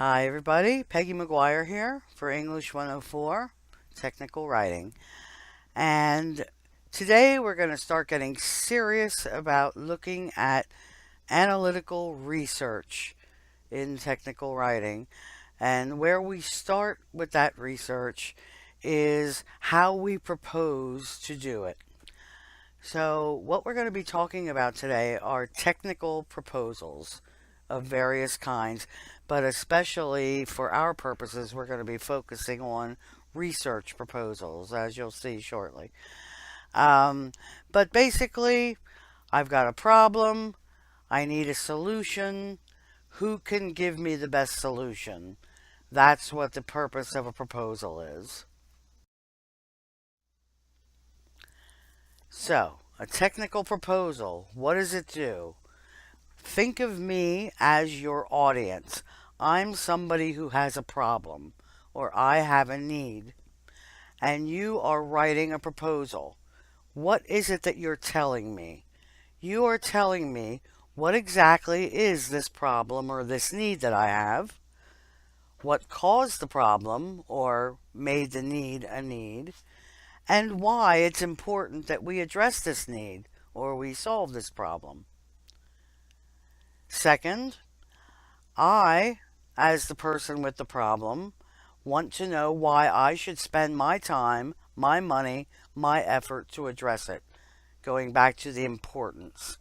Hi everybody, Peggy McGuire here for English 104, Technical Writing. And today we're going to start getting serious about looking at analytical research in technical writing. And where we start with that research is how we propose to do it. So what we're going to be talking about today are technical proposals of various kinds, but especially for our purposes, we're going to be focusing on research proposals, as you'll see shortly. Um, but basically, I've got a problem, I need a solution. Who can give me the best solution? That's what the purpose of a proposal is. So, a technical proposal, what does it do? Think of me as your audience. I'm somebody who has a problem, or I have a need, and you are writing a proposal. What is it that you're telling me? You are telling me what exactly is this problem or this need that I have, what caused the problem or made the need a need, and why it's important that we address this need or we solve this problem. Second, I, as the person with the problem, want to know why I should spend my time, my money, my effort to address it. Going back to the importance.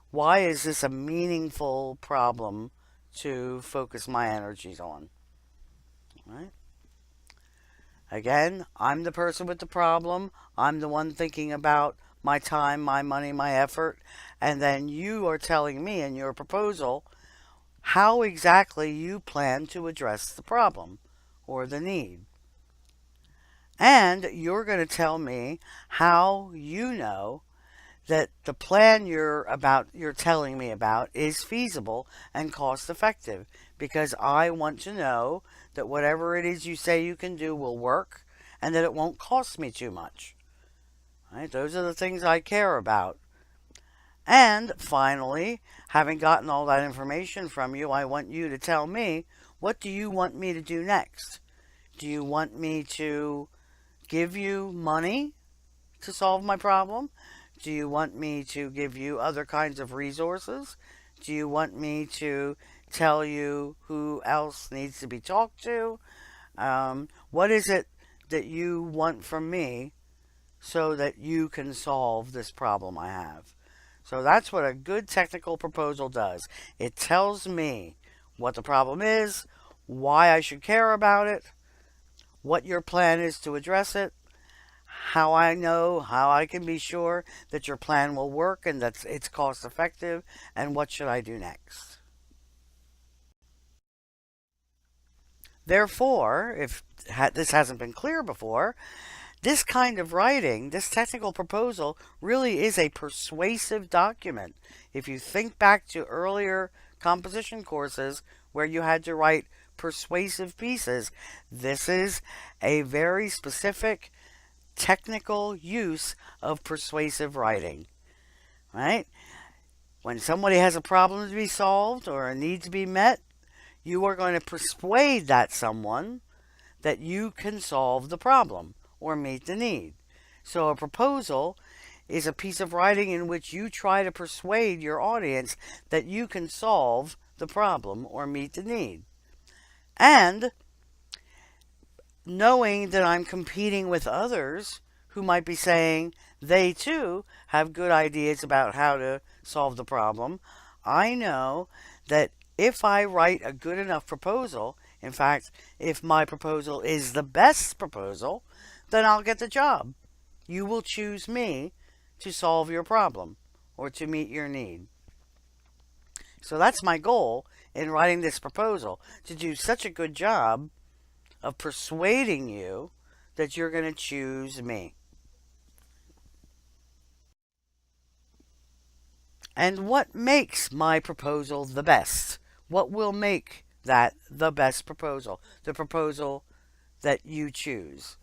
Why is this a meaningful problem to focus my energies on? Right? Again, I'm the person with the problem. I'm the one thinking about my time, my money, my effort. And then you are telling me in your proposal how exactly you plan to address the problem or the need. And you're going to tell me how you know that the plan you're telling me about is feasible and cost effective, because I want to know that whatever it is you say you can do will work and that it won't cost me too much. Right? Those are the things I care about. And finally, having gotten all that information from you, I want you to tell me, what do you want me to do next? Do you want me to give you money to solve my problem? Do you want me to give you other kinds of resources? Do you want me to tell you who else needs to be talked to? What is it that you want from me so that you can solve this problem I have? So that's what a good technical proposal does. It tells me what the problem is, why I should care about it, what your plan is to address it, how I can be sure that your plan will work and that it's cost effective, and what should I do next. Therefore, if this hasn't been clear before, this kind of writing, this technical proposal, really is a persuasive document. If you think back to earlier composition courses where you had to write persuasive pieces, this is a very specific technical use of persuasive writing, right? When somebody has a problem to be solved or a need to be met, you are going to persuade that someone that you can solve the problem or meet the need. So a proposal is a piece of writing in which you try to persuade your audience that you can solve the problem or meet the need. And knowing that I'm competing with others who might be saying they too have good ideas about how to solve the problem, I know that if I write a good enough proposal, in fact, if my proposal is the best proposal, then I'll get the job. You will choose me to solve your problem or to meet your need. So that's my goal in writing this proposal, to do such a good job of persuading you that you're going to choose me. And what makes my proposal the best? What will make that the best proposal? The proposal that you choose.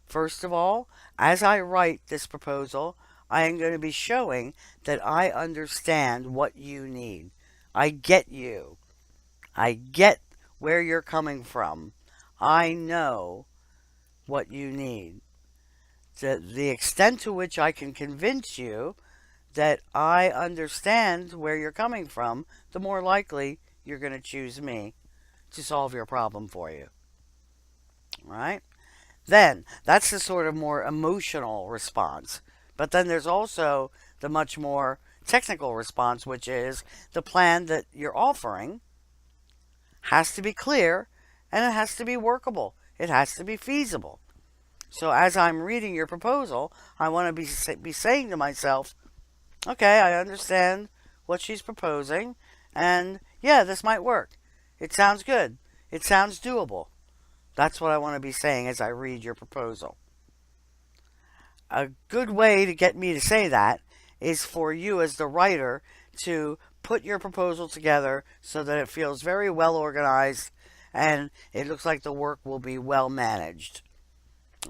First of all, as I write this proposal, I am going to be showing that I understand what you need. I get you. I get where you're coming from. I know what you need. The extent to which I can convince you that I understand where you're coming from, the more likely you're going to choose me to solve your problem for you. Right? Then, that's the sort of more emotional response. But then there's also the much more technical response, which is the plan that you're offering has to be clear and it has to be workable. It has to be feasible. So as I'm reading your proposal, I want to be saying to myself, okay, I understand what she's proposing, and yeah, this might work. It sounds good. It sounds doable. That's what I want to be saying as I read your proposal. A good way to get me to say that is for you as the writer to put your proposal together so that it feels very well organized and it looks like the work will be well managed.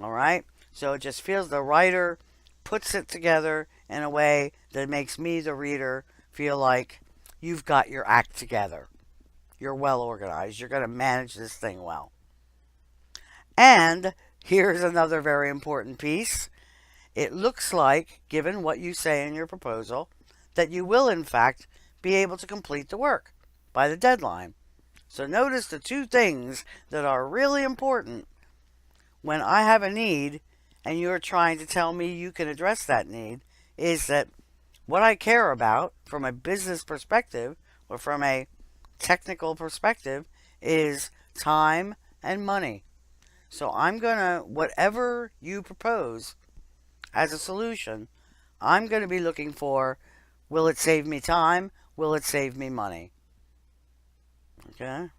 All right? So it just feels the writer puts it together in a way that makes me, the reader, feel like you've got your act together. You're well organized. You're going to manage this thing well. And here's another very important piece. It looks like, given what you say in your proposal, that you will, in fact, be able to complete the work by the deadline. So notice the two things that are really important when I have a need and you're trying to tell me you can address that need is that what I care about from a business perspective or from a technical perspective is time and money. So I'm going to, whatever you propose as a solution, I'm going to be looking for, will it save me time? Will it save me money? Okay?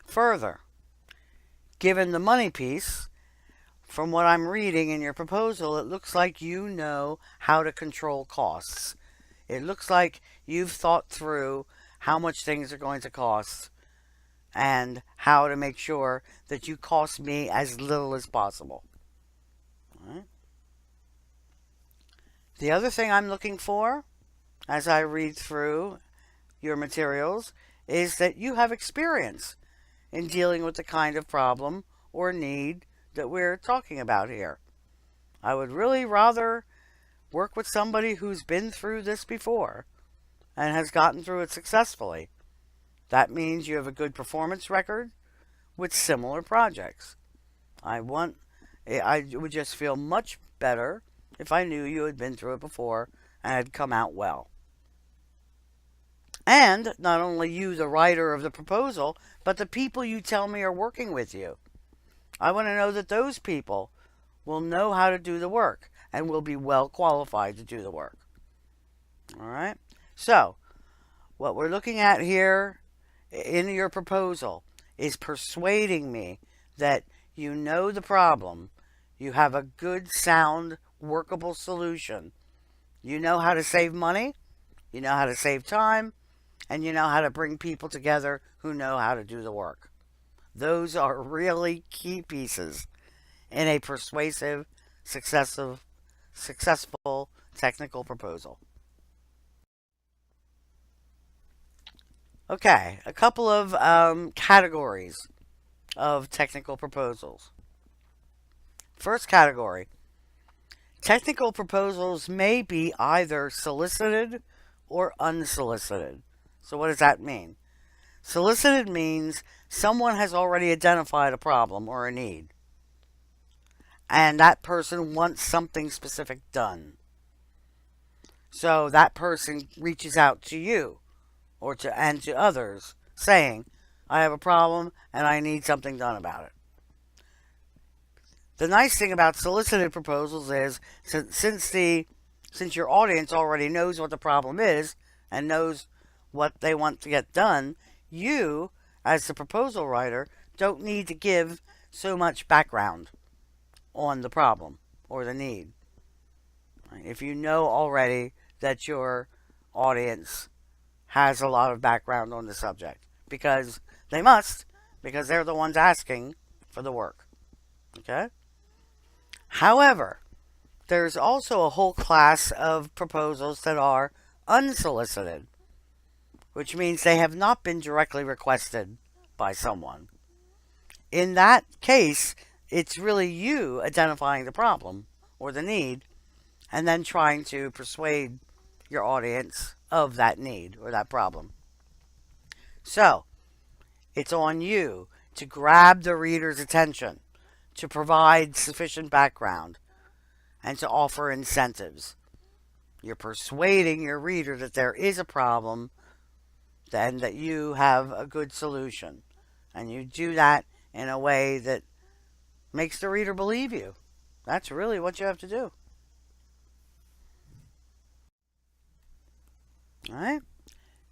Further, given the money piece, from what I'm reading in your proposal, it looks like you know how to control costs. It looks like you've thought through how much things are going to cost and how to make sure that you cost me as little as possible. All right. The other thing I'm looking for as I read through your materials is that you have experience in dealing with the kind of problem or need that we're talking about here. I would really rather work with somebody who's been through this before and has gotten through it successfully. That means you have a good performance record with similar projects. I would just feel much better if I knew you had been through it before and had come out well. And not only you, the writer of the proposal, but the people you tell me are working with you. I want to know that those people will know how to do the work and will be well qualified to do the work. All right? So, what we're looking at here in your proposal is persuading me that you know the problem, you have a good, sound, workable solution, you know how to save money, you know how to save time, and you know how to bring people together who know how to do the work. Those are really key pieces in a persuasive, successful technical proposal. Okay, a couple of categories of technical proposals. First category, technical proposals may be either solicited or unsolicited. So what does that mean? Solicited means someone has already identified a problem or a need, and that person wants something specific done. So that person reaches out to you or to others saying, I have a problem and I need something done about it. The nice thing about solicited proposals is since your audience already knows what the problem is and knows what they want to get done, you, as the proposal writer, don't need to give so much background on the problem or the need. If you know already that your audience has a lot of background on the subject, because they must, because they're the ones asking for the work. Okay? However, there's also a whole class of proposals that are unsolicited. which means they have not been directly requested by someone. In that case, it's really you identifying the problem or the need and then trying to persuade your audience of that need or that problem. So, it's on you to grab the reader's attention, to provide sufficient background, and to offer incentives. You're persuading your reader that there is a problem and that you have a good solution. And you do that in a way that makes the reader believe you. That's really what you have to do. All right?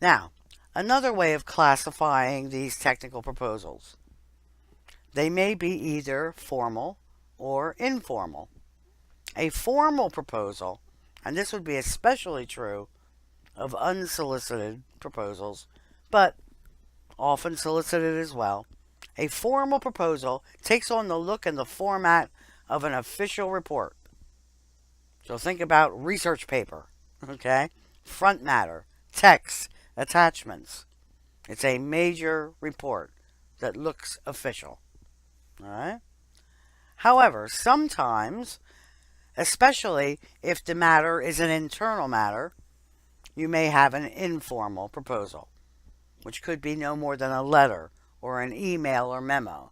Now, another way of classifying these technical proposals. They may be either formal or informal. A formal proposal, and this would be especially true of unsolicited proposals, but often solicited as well. A formal proposal takes on the look and the format of an official report. So think about research paper, okay? Front matter, text, attachments. It's a major report that looks official. All right? However, sometimes, especially if the matter is an internal matter, you may have an informal proposal, which could be no more than a letter or an email or memo.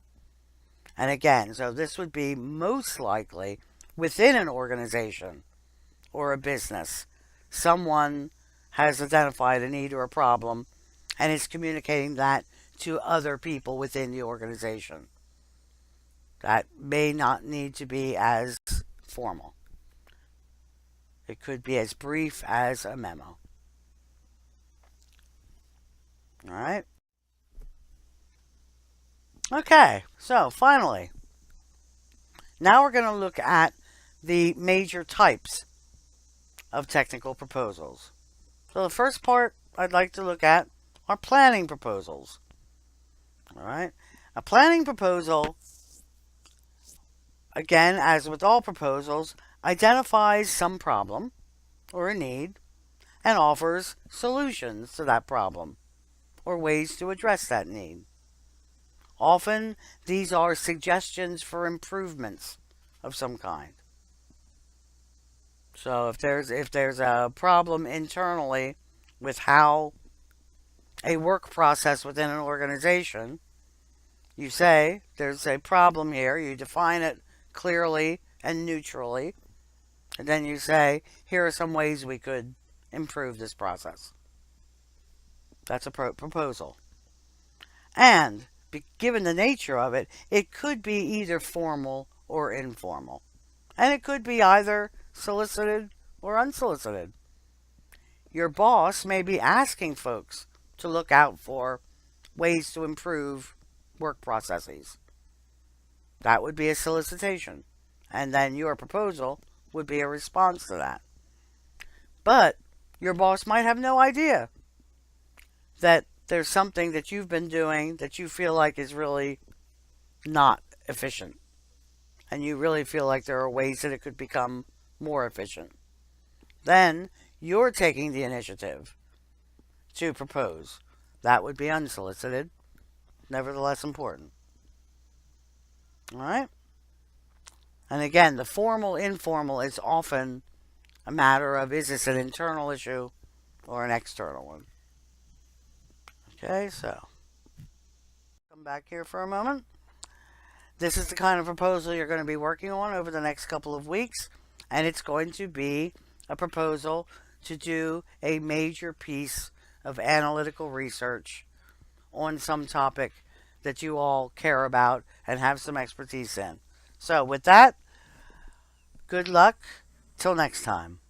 And again, so this would be most likely within an organization or a business. Someone has identified a need or a problem and is communicating that to other people within the organization. That may not need to be as formal. It could be as brief as a memo. All right? Okay, so finally, now we're going to look at the major types of technical proposals. So the first part I'd like to look at are planning proposals. All right? A planning proposal, again, as with all proposals, identifies some problem or a need and offers solutions to that problem or ways to address that need. Often, these are suggestions for improvements of some kind. So if there's a problem internally with how a work process within an organization, you say there's a problem here, you define it clearly and neutrally, and then you say, here are some ways we could improve this process. That's a proposal. And given the nature of it, it could be either formal or informal. And it could be either solicited or unsolicited. Your boss may be asking folks to look out for ways to improve work processes. That would be a solicitation. And then your proposal would be a response to that. But your boss might have no idea that there's something that you've been doing that you feel like is really not efficient. And you really feel like there are ways that it could become more efficient. Then you're taking the initiative to propose. That would be unsolicited, nevertheless important. All right? And again, the formal, informal is often a matter of, is this an internal issue or an external one? Okay, so come back here for a moment. This is the kind of proposal you're going to be working on over the next couple of weeks, and it's going to be a proposal to do a major piece of analytical research on some topic that you all care about and have some expertise in. So with that, good luck. Till next time.